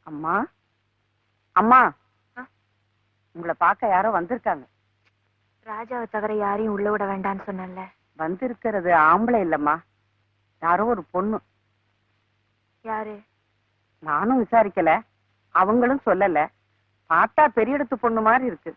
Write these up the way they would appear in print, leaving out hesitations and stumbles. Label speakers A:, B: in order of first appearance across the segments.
A: அம்மா அம்மா, உங்களை பார்க்க யாரோ வந்திருக்காங்க.
B: ராஜாவை தவிர யாரையும் உள்ள விட வேண்டாம்னு சொன்னேன்ல.
A: வந்திருக்கிறது ஆம்பளை இல்லம்மா, யாரோ ஒரு பொண்ணு.
B: யாரு?
A: நானும் விசாரிக்கல, அவங்களும் சொல்லல. பார்த்தா பெரிய இடத்து பொண்ணு மாதிரி இருக்கு.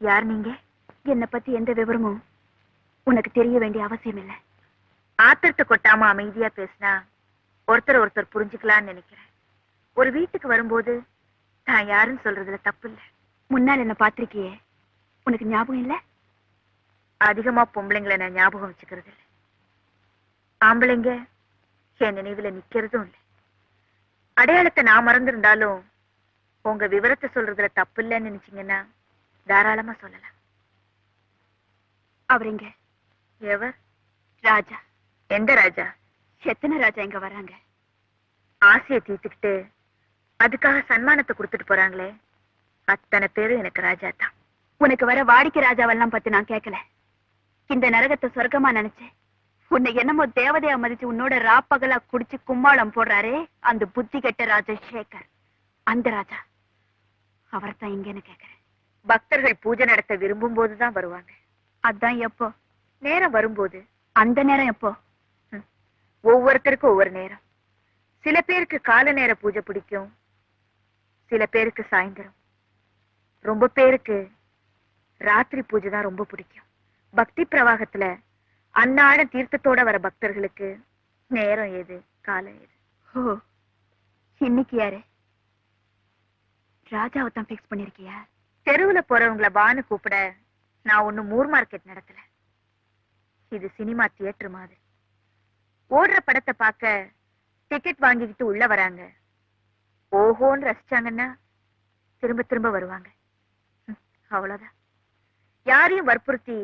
B: யார் நீங்க? என்னை பத்தி எந்த விவரமும் உனக்கு தெரிய வேண்டிய அவசியம் இல்லை. ஆத்திரத்தை கொட்டாம அமைதியா பேசினா ஒருத்தர் புரிஞ்சுக்கலாம்னு நினைக்கிறேன். ஒரு வீட்டுக்கு வரும்போது நான் யாருன்னு சொல்றதுல தப்பு இல்லை. முன்னால் என்ன பாத்திருக்கியே, உனக்கு ஞாபகம் இல்ல? அதிகமா பொம்பளைங்களை நான் ஞாபகம் வச்சுக்கிறது இல்லை. ஆம்பளைங்க என் நினைவுல நிக்கிறதும் இல்லை. அடையாளத்தை நான் மறந்திருந்தாலும் உங்க விவரத்தை சொல்றதுல தப்பு இல்லைன்னு நினைச்சீங்கன்னா தாராளமா சொல்லலாம். அவருங்க? எவர்? ராஜா. எந்த ராஜா? எத்தனை ராஜா இங்க வராங்க. ஆசையை தீர்த்துக்கிட்டு அதுக்காக சன்மானத்தை கொடுத்துட்டு போறாங்களே, அத்தனை பேரும் எனக்கு ராஜா தான். உனக்கு வர வாடிக்கை ராஜாவெல்லாம் பத்தி நான் கேட்கல. இந்த நரகத்தை சொர்க்கமா நினைச்சேன். உன்னை என்னமோ தேவதையா மதிச்சு உன்னோட ராப்பகலா குடிச்சு கும்மாளம் போடுறாரே, அந்த புத்தி கெட்ட ராஜசேகர், அந்த ராஜா. அவர்தான் இங்கன்னு கேக்குறேன். பக்தர்கள் பூஜை நடத்த விரும்பும் போதுதான் வருவாங்க. அதான் எப்போ? நேரம் வரும்போது. அந்த நேரம் எப்போ? ஒவ்வொருத்தருக்கும் ஒவ்வொரு நேரம். சில பேருக்கு கால நேர பூஜை பிடிக்கும், சில பேருக்கு சாயந்தரம், ரொம்ப பேருக்கு ராத்திரி பூஜை தான் ரொம்ப பிடிக்கும். பக்தி பிரவாகத்துல அன்னாட தீர்த்தத்தோட வர பக்தர்களுக்கு நேரம் ஏது, காலம் ஏது? ஓ, இன்னைக்கு யாரு? ராஜாவை தான் பிக்ஸ் பண்ணிருக்கியா? தெருவுல போறவங்கள பானு கூப்பிட நான் ஒண்ணு மூர் மார்க்கெட் நடத்தல. இது சினிமா தியேட்டர் மாதிரி. ஓடுற படத்தை பார்க்க டிக்கெட் வாங்கிக்கிட்டு உள்ள வராங்க. ஓஹோன்னு ரசிச்சாங்கன்னா திரும்ப திரும்ப வருவாங்க. அவ்வளவுதான். யாரையும் வற்புறுத்தி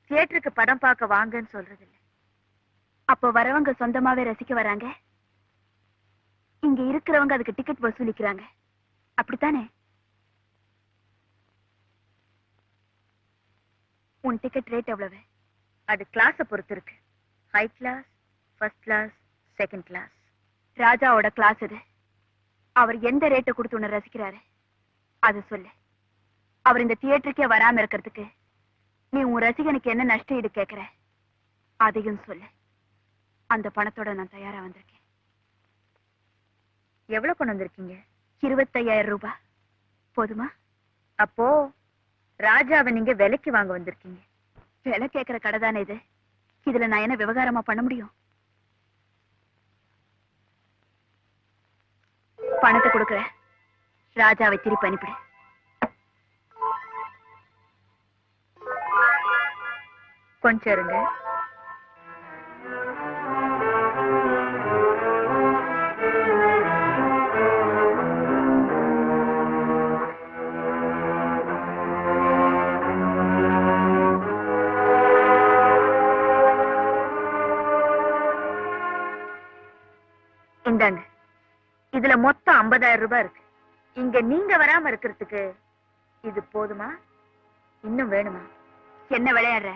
B: தியேட்டருக்கு படம் பார்க்க வாங்கன்னு சொல்றது இல்லை. அப்போ வரவங்க சொந்தமாவே ரசிக்க வராங்க, இங்க இருக்கிறவங்க அதுக்கு டிக்கெட் வசூலிக்கிறாங்க. அப்படித்தானே? உன் டிக்கெட் ரேட் எவ்வளவு? அது கிளாஸ பொறுத்து இருக்கு. High class, first class, second class. ராஜாவோட கிளாஸ் இது. அவர் எந்த ரேட்டை கொடுத்து உன்னை ரசிக்கிறாரு அது சொல்லு. அவர் இந்த தியேட்டருக்கே வராம இருக்கிறதுக்கு நீ உன் ரசிகனுக்கு என்ன நஷ்ட ஈடு கேட்கிற அதையும் சொல்லு. அந்த பணத்தோட நான் தயாரா வந்திருக்கேன். எவ்வளவு கொண்டு வந்திருக்கீங்க? 25,000 ரூபாய். போதுமா? அப்போ ராஜாவை நீங்க விலைக்கு வாங்க வந்திருக்கீங்க. விலை கேட்கிற கடை தானே இது. இதுல நான் என்ன விவகாரமா பண்ண முடியும்? பணத்தை கொடுக்குறேன், ராஜாவை திருப்பி அனுப்பிடு. கொஞ்சம் இருங்க. இந்தாங்க. இதுல மொத்தம் 50,000 ரூபாய் இருக்கு. இங்க நீங்க வராம இருக்கிறதுக்கு இது போதுமா? இன்னும் வேணுமா? என்ன விளையாடுற?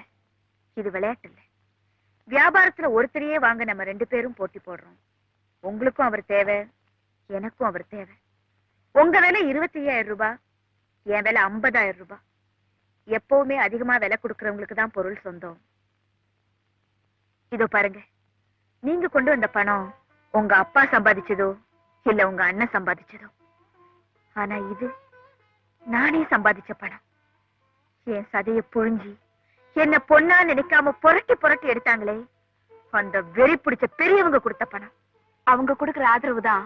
B: இது விளையாட்டு இல்ல. வியாபாரத்துல ஒருத்தரையே வாங்க நம்ம 2 பேரும் போட்டி போடுறோம். உங்களுக்கும் அவர் தேவை, எனக்கும் அவர் தேவை. உங்க விலை 25,000 ரூபாய், என் விலை 50,000 ரூபாய். எப்பவுமே அதிகமா விலை கொடுக்கறவங்களுக்கு தான் பொருள் சொந்தம். இதோ பாருங்க, நீங்க கொண்டு வந்த பணம் உங்க அப்பா சம்பாதிச்சதோ இல்ல உங்க அண்ணன் சம்பாதிச்சதோ, ஆனா இது நானே சம்பாதிச்ச பணம். என் சதைய புழிஞ்சி என்ன பொண்ணா நினைக்காம புரட்டி புரட்டி எடுத்தாங்களே, அந்த வெறி பிடிச்ச பெரியவங்க கொடுத்த பணம். அவங்க கொடுக்கிற ஆதரவு தான்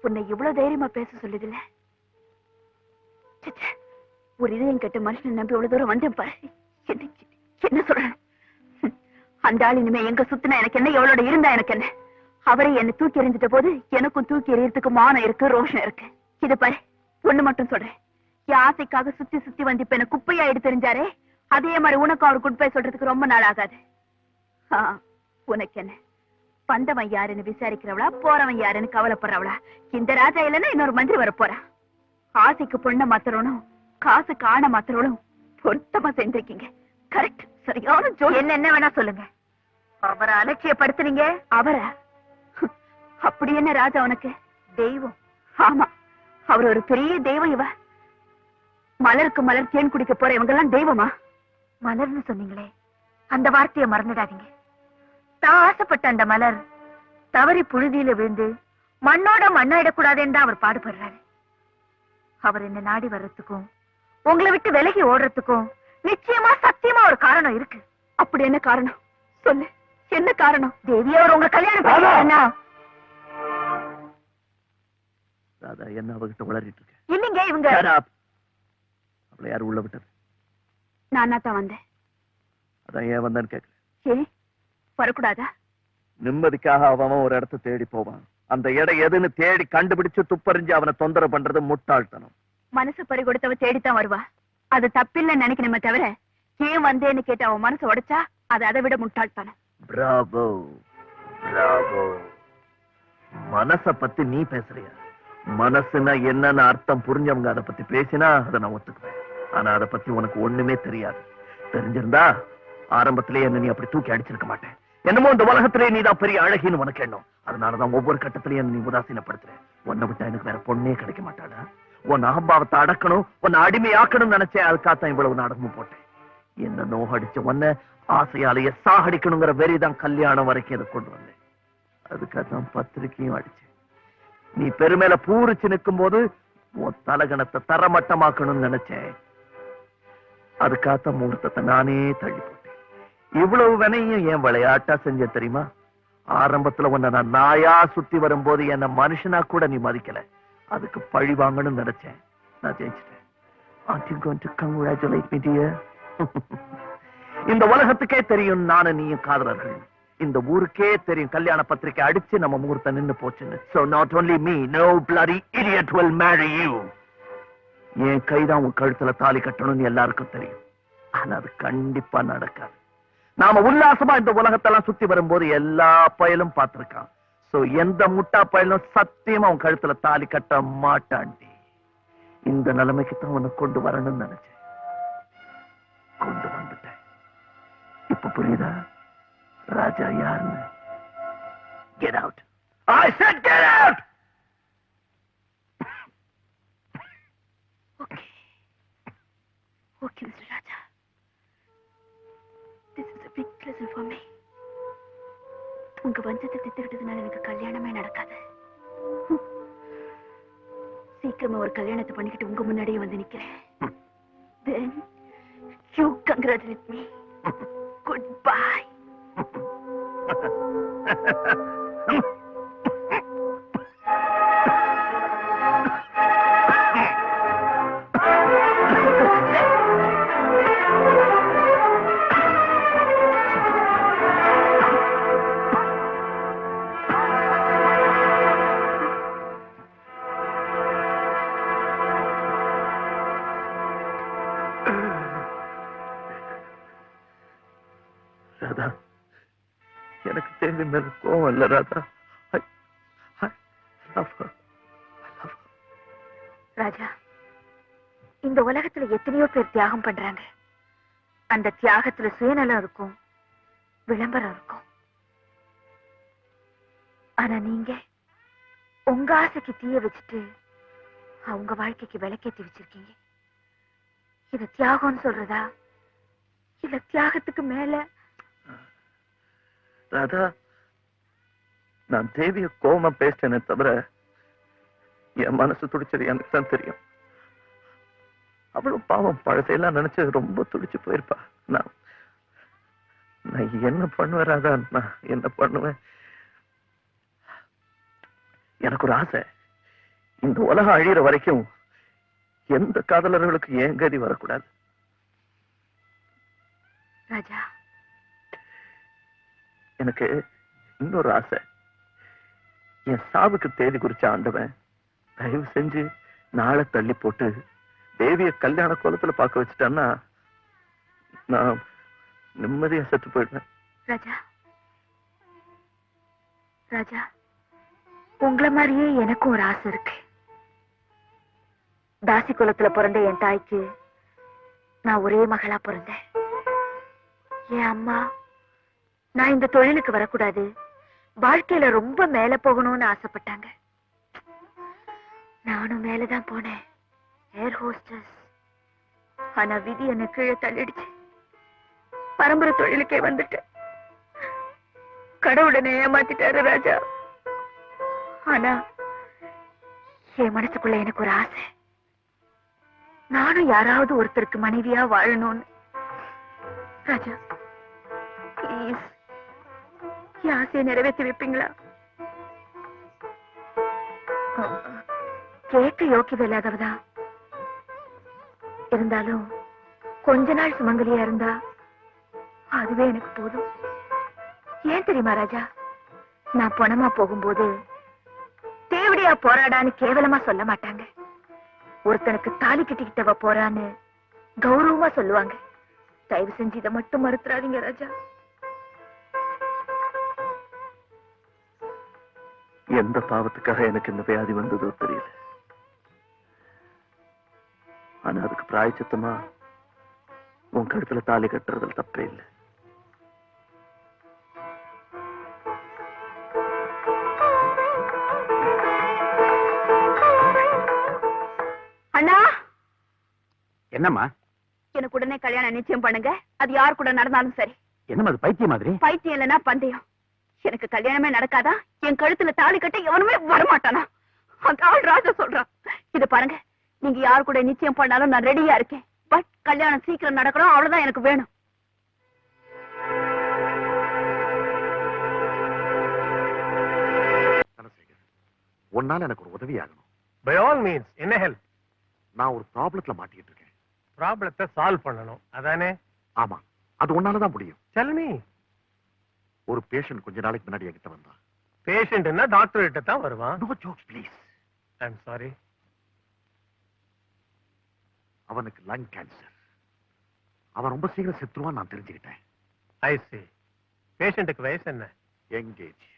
B: உன்னை இவ்வளவு தைரியமா பேச சொல்லுதுல்ல. ஒரு இதயம் கெட்ட மனுஷனை நம்பி இவ்வளவு தூரம் வந்தேன் பாரு. என்ன சொல்றேன்? அந்த ஆள் இனிமே எங்க சுத்தினா எனக்கு என்ன, எவ்வளோட இருந்தா எனக்கு என்ன? அவரை என்ன தூக்கி எறிஞ்சிட்ட போது எனக்கும் தூக்கி எறியறதுக்கு மானம் இருக்கு, ரோஷம் இருக்கு. இது பாரு, ஒண்ணு மட்டும் சொல்றேன். என் ஆசைக்காக சுத்தி சுத்தி வந்து இப்ப என்ன குப்பையா எடுத்து தெரிஞ்சாரே, அதே மாதிரி உனக்கு அவர் குட் பை சொல்றதுக்கு ரொம்ப நாள் ஆகாது. உனக்கு என்ன, வந்தவன் யாருன்னு விசாரிக்கிறவளா, போறவன் யாருன்னு கவலைப்படுறவளா? இந்த ராஜா இல்லைன்னா இன்னொரு மந்திரி வர போறா. ஆசைக்கு பொண்ண மாத்திரணும், காசுக்கு ஆணை மாத்திரணும். பொருத்தமா செஞ்சிருக்கீங்க. கரெக்ட், சரியான ஜோடி. என்ன வேணா சொல்லுங்க, அவரை அலட்சியப்படுத்துனீங்க. அவரை? அப்படி என்ன ராஜா உனக்கு? தெய்வம். ஆமா, அவர் ஒரு பெரிய தெய்வம். இவ மலருக்கு மலர் தேன் குடிக்க போற இவங்க எல்லாம் தெய்வமா? மலர்னு சொன்னீங்களே, அந்த வார்த்தையை மறந்துடாதீங்க. தான் ஆசைப்பட்ட அந்த மலர் தவறி புழுதியில விழுந்து மண்ணோட மண்ணாயிடக்கூடாதுன்னு தான் அவர் பாடுபடுறாரு. அவர் என்ன நாடி வர்றதுக்கும் உங்களை விட்டு விலகி ஓடுறதுக்கும் நிச்சயமா சத்தியமா ஒரு காரணம் இருக்கு. அப்படி என்ன காரணம் சொல்லு, என்ன காரணம்? தேவி அவர் உங்க கல்யாணம் பண்ணா?
C: ராதா என்ன அவகிட்ட வளரிட்டு இருக்க?
B: இல்லைங்க, இவங்க.
C: அவளை யாரு உள்ள விட்டது?
B: நானா தான் வந்தேன்.
C: அதான் ஏன் வந்தான்னு கேட்க.
B: ஏன் வரக்கூடாதா?
C: நிம்மதிக்காக அவன் ஒரு இடத்தை தேடி போவான். அந்த இடம் எதுன்னு தேடி கண்டுபிடிச்சு துப்பறிஞ்சு அவனை தொந்தரவு பண்றது முட்டாள்தனம்.
B: மனசு பறி கொடுத்தவ தேடித்தான் வருவா. அது தப்பில்லைன்னு நினைக்கணுமே தவிர ஏன் வந்தேன்னு கேட்டு அவன் மனசு உடைச்சா அது அதை விட முட்டாள்தனம்.
C: Bravo Bravo. மனச பத்தி நீ பேசுறியா? மனசுனா என்னன்னு அர்த்தம் புரிஞ்சவங்க அதை பத்தி பேசினா அதை நான் ஒத்துக்குவேன். ஆனா அதை பத்தி உனக்கு ஒண்ணுமே தெரியாது. தெரிஞ்சிருந்தா ஆரம்பத்திலேயே என்ன நீ அப்படி தூக்கி அடிச்சிருக்க மாட்டேன். என்னமோ இந்த உலகத்திலே நீதான் பெரிய அழகின்னு உனக்கு எண்ணம். அதனாலதான் ஒவ்வொரு கட்டத்திலையும் நீ உதாசீனப்படுத்துற. உன்னை விட்டா எனக்கு வேற பொண்ணே கிடைக்க மாட்டாடா. உன் அகம்பாவத்தை அடக்கணும், உன்னை அடிமையாக்கணும்னு நினைச்சேன். அதுக்காகத்தான் இவ்வளவு நாடகமும் போட்டேன். என்ன நோகடிச்ச உன்னை ஆசையாலேயே சாகடிக்கணுங்கிற வெறிதான் கல்யாணம் வரைக்கும் இதை கொண்டு வந்தேன். அதுக்காகத்தான் பத்திரிக்கையும் அடிச்சேன். நீ பெருமையில பூரிச்சு நிற்கும் போது உன் தலகணத்தை தரமட்டமாக்கணும்னு நினைச்சேன். அதுக்காகத்தான் முகூர்த்தத்தை நானே தள்ளி போட்டேன். இவ்வளவு வினையும் என் விளையாட்டா செஞ்ச தெரியுமா? ஆரம்பத்துல உன்னை நான் நாயா சுத்தி வரும்போது என்ன மனுஷனா கூட நீ மதிக்கல. அதுக்கு பழி வாங்கணும்னு நினைச்சேன். நான் ஜெயிச்சிட்டேன். Aren't you going to congratulate me, dear? இந்த உலகத்துக்கே தெரியும் நானும் நீயும் காதலர்கள். இந்த ஊருக்கே தெரியும் கல்யாண பத்திரிக்கை அடிச்சு நம்ம முகூர்த்தம் நின்னு போச்சுன்னு. So not only me, no bloody idiot will marry you. என் கைதான் உன் கழுத்துல தாலி கட்டணும்னு எல்லாருக்கும் தெரியும். ஆனா அது கண்டிப்பா நடக்காது. நாம உல்லாசமா இந்த உலகத்தெல்லாம் சுத்தி வரும்போது எல்லா பயலும் பார்த்திருக்கான். சோ எந்த முட்டா பயலும் சத்தியமா உன் கழுத்துல தாலி கட்ட மாட்டாண்டி. இந்த நிலைமைக்கு தான் உன்னை கொண்டு வரணும்னு நினைச்சேன். கொண்டு வந்துட்டேன். இப்ப புரியுதா ராஜா யாருன்னு? Get out. I said get out.
B: Okay. Okay, Mr. Raja. This is a big lesson for me. உங்க வஞ்சத்தை திட்டுக்கிட்டதுனால எனக்கு கல்யாணமே நடக்காது. சீக்கிரமா ஒரு கல்யாணத்தை பண்ணிக்கிட்டு உங்க முன்னாடியே வந்து நிக்கிறேன். Then you congratulate me. Goodbye.
C: Radha, எனக்கு தேவி மேல கோவம் இல்ல Radha. I love her. I love her.
B: ராஜா, இந்த உலகத்துல எத்தனையோ பேர் தியாகம் பண்றாங்க. அந்த தியாகத்துல சுயநலம் இருக்கும், விளம்பரம் இருக்கும். ஆனா நீங்க உங்க ஆசைக்கு தீய வச்சுட்டு அவங்க வாழ்க்கைக்கு விளக்கேத்தி வச்சிருக்கீங்க. இத தியாகம்னு சொல்றதா இல்ல தியாகத்துக்கு மேல?
C: ராதா, நான் தேவிய கோவமா பேசினே தவிர என் மனசு துடிச்சது எனக்கு தான் தெரியும். அவ்வளவு பாவம் பழசையெல்லாம் நினைச்சு ரொம்ப துடிச்சு போயிருப்பா. நான் என்ன பண்ணுவேன் ராதா? நான் என்ன பண்ணுவேன்? எனக்கு ஒரு ஆசை, இந்த உலகம் அழியிற வரைக்கும் எந்த காதலர்களுக்கு ஏன் கதி வரக்கூடாது.
B: ராஜா,
C: எனக்கு இன்னொரு ஆசை, என் சாவுக்கு தேதி குறிச்ச ஆண்டவன் தயவு செஞ்சு நாளை தள்ளி போட்டு தேவிய கல்யாண கோலத்துல பார்க்க வச்சுட்டான்னா நான் நிம்மதியா செத்து போயிடுவேன்.
B: ராஜா, ராஜா, உங்கள மாதிரியே எனக்கும் ஒரு ஆசை இருக்கு. தாசி குலத்துல பிறந்த என் தாய்க்கு நான் ஒரே மகளா பிறந்தேன். என் அம்மா நான் இந்த தொழிலுக்கு வரக்கூடாது, வாழ்க்கையில ரொம்ப மேல போகணும்னு ஆசைப்பட்டாங்க. நானும் மேலதான் போனேன், ஏர் ஹோஸ்டஸ். ஆனா விதி என்ன கீழே தள்ளிடுச்சு. பரம்பரை தொழிலுக்கே வந்துட்டேன். கடவுளனை ஏமாத்திட்டாரு ராஜா. ஆனா என் மனசுக்குள்ள எனக்கு ஒரு ஆசை, நானும் யாராவது ஒருத்தருக்கு மனைவியா வாழணும்னு. ராஜா, ப்ளீஸ் என் ஆசையை நிறைவேற்றி வைப்பீங்களா? கேட்க யோக்கியம் இல்லாதவதா இருந்தாலும் கொஞ்ச நாள் சுமங்கலியா இருந்தா அதுவே எனக்கு போதும். ஏன் தெரியுமா ராஜா, நான் பணமா போகும்போது தேவடியா போராடான்னு கேவலமா சொல்ல மாட்டாங்க. ஒருத்தனுக்கு தாலி கட்டிக்கிட்டவ போறான்னு கௌரவமா சொல்லுவாங்க. தயவு செஞ்சு இதை மட்டும் மறுத்துறாதீங்க ராஜா.
C: எந்த பாவத்துக்காக எனக்கு இந்த வியாதி வந்ததோ தெரியல. ஆனா அதுக்கு பிராயச்சித்தமா உன் கழுத்துல தாலி கட்டுறதுல தப்பே இல்லை.
B: அண்ணா,
D: என்னம்மா?
B: எனக்கு உடனே கல்யாணம் நிச்சயம் பண்ணுங்க. அது யார் கூட நடந்தாலும் சரி.
D: என்னம்மா அது பைத்தியம் மாதிரி?
B: பைத்தியம் இல்லைன்னா பந்தயம். எனக்கு கல்யாணமே நடக்காதா? என் கழுத்துல தாலி கட்ட எவனுமே வரமாட்டானா? அந்த ஆள் ராஜா சொல்றான். இத பாருங்க, நீங்க யார் கூட நிச்சயம் பண்ணாலும் நான் ரெடியா இருக்கேன். பட் கல்யாணம் சீக்கிரம் நடக்கணும், அவ்வளவுதான் எனக்கு வேணும்.
C: உன்னால எனக்கு ஒரு உதவி ஆகணும்.
D: By all means. என்ன ஹெல்ப்?
C: நான் ஒரு ப்ராப்ளத்துல மாட்டிக்கிட்டு இருக்கேன்.
D: ப்ராப்ளத்தை சால்வ் பண்ணணும், அதானே?
C: ஆமா, அது உன்னாலதான் முடியும்.
D: Tell me.
C: ஒரு பேஷண்ட் கொஞ்ச நாளைக்கு முன்னாடி என்கிட்ட வந்தான்.
D: பேஷண்ட்னா டாக்டர் கிட்ட தான் வருவான்.
C: No jokes please.
D: I am sorry.
C: அவனுக்கு லங் கேன்சர். அவன் ரொம்ப சீக்கிரம் செத்துருவான் நான் தெரிஞ்சுக்கிட்டேன்.
D: ஐ see. பேஷண்ட்டுக்கு வயசு என்ன?
C: எங்கேஜ்.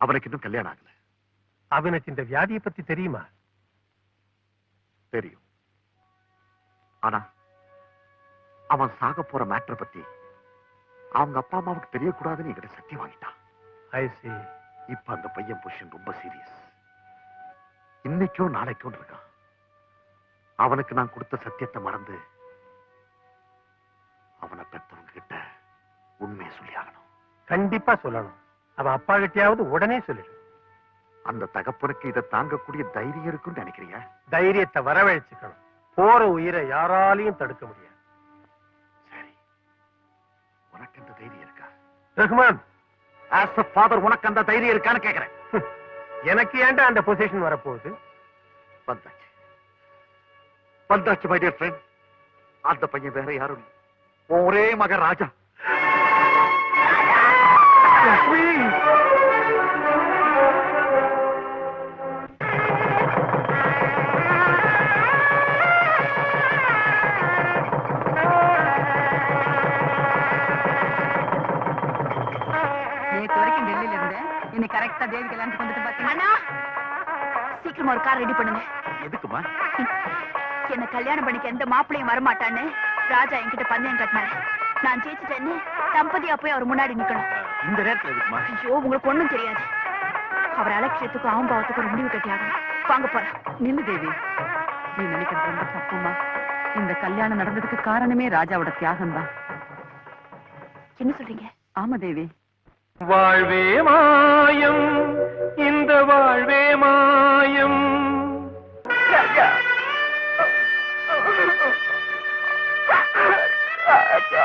C: அவனுக்கு இன்னும் கல்யாணம் ஆகல.
D: அவனுக்கு இந்த வியாதியை பத்தி தெரியுமா?
C: தெரியும். ஆனா அவன் சாக போற மேட்டரை பத்தி அவங்க அப்பா அம்மாவுக்கு தெரியக்கூடாதுன்னு என்கிட்ட சத்தியம் வாங்கிட்டான்.
D: ஐ see.
C: இப்ப அந்த பையன் பொசிஷன் ரொம்ப சீரியஸ். இன்னைக்கோ நாளைக்கோ இருக்கான். அவனுக்கு நான் கொடுத்த சத்தியத்தை மறந்து அவனை பெற்றவங்க கிட்ட உண்மையை சொல்லி ஆகணும்.
D: கண்டிப்பா சொல்லணும். அவன் அப்பா கிட்டயாவது உடனே சொல்லிடு.
C: அந்த தகப்பனுக்கு இதை தாங்கக்கூடிய தைரியம் இருக்குன்னு நினைக்கிறியா?
D: தைரியத்தை வரவழைச்சுக்கணும். போற உயிரை யாராலையும் தடுக்க முடியாது.
C: சரி, உனக்கு அந்த தைரியம் இருக்கா?
D: ரஹ்மான்,
C: ஆஸ் a father உனக்கு அந்த தைரியம் இருக்கான்னு கேக்குறேன்.
D: எனக்கு ஏன்டா அந்த பொசிஷன் வரப்போகுது?
C: வந்தாச்சு வந்தாச்சு மை டியர் ஃப்ரெண்ட். அந்த பையன் வேற யாரும் இல்லை, ஒரே மகன் ராஜா.
A: நேத்து வரைக்கும் டெல்லியில இருந்தேன், இன்னைக்கு கரெக்டா தேவி கல்யாணத்துக்கு வந்துட்டு பாத்தீங்கன்னா.
B: அண்ணா, சீக்கிரமா ஒரு கார் ரெடி பண்ணுங்க.
C: எதுக்குமா?
B: என்ன கல்யாணம் பண்ணிக்க எந்த மாப்பிளையும் வரமாட்டான்னு ராஜா என்கிட்ட பந்தயம் கட்டினாரு. நான் ஜெயிச்சுட்டேன்னு தம்பதியா போய் அவர் முன்னாடி நிக்கணும்.
C: இந்த நேரத்துல எதுக்குமா?
B: ஐயோ, உங்களுக்கு ஒண்ணும் தெரியாது. அவர் அலட்சியத்துக்கும் ஆம்பாவத்துக்கும் ஒரு முடிவு கட்டியாகணும். வாங்க போறேன்.
A: நில்லு தேவி, நீ நினைக்கிறது ரொம்ப தப்புமா. இந்த கல்யாணம் நடந்ததுக்கு காரணமே ராஜாவோட தியாகம் தான்.
B: என்ன சொல்றீங்க?
A: ஆமா தேவி.
D: வாழ்வே மாயம், இந்த வாழ்வே மாயம்.
B: ராஜா, ராஜா.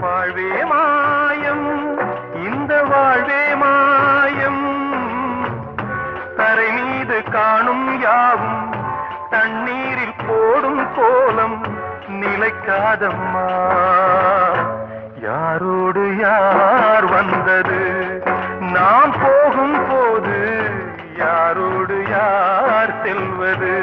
D: வாழ்வே மாயம், இந்த வாழ்வே மாயம், தரை மீது காணும் யாவும் தண்ணீரில் போடும் கோலம் நிலைக்காதம்மா. யாரோடு யார் வந்தது, நாம் போகும் போது யாரோடு யார் செல்வது?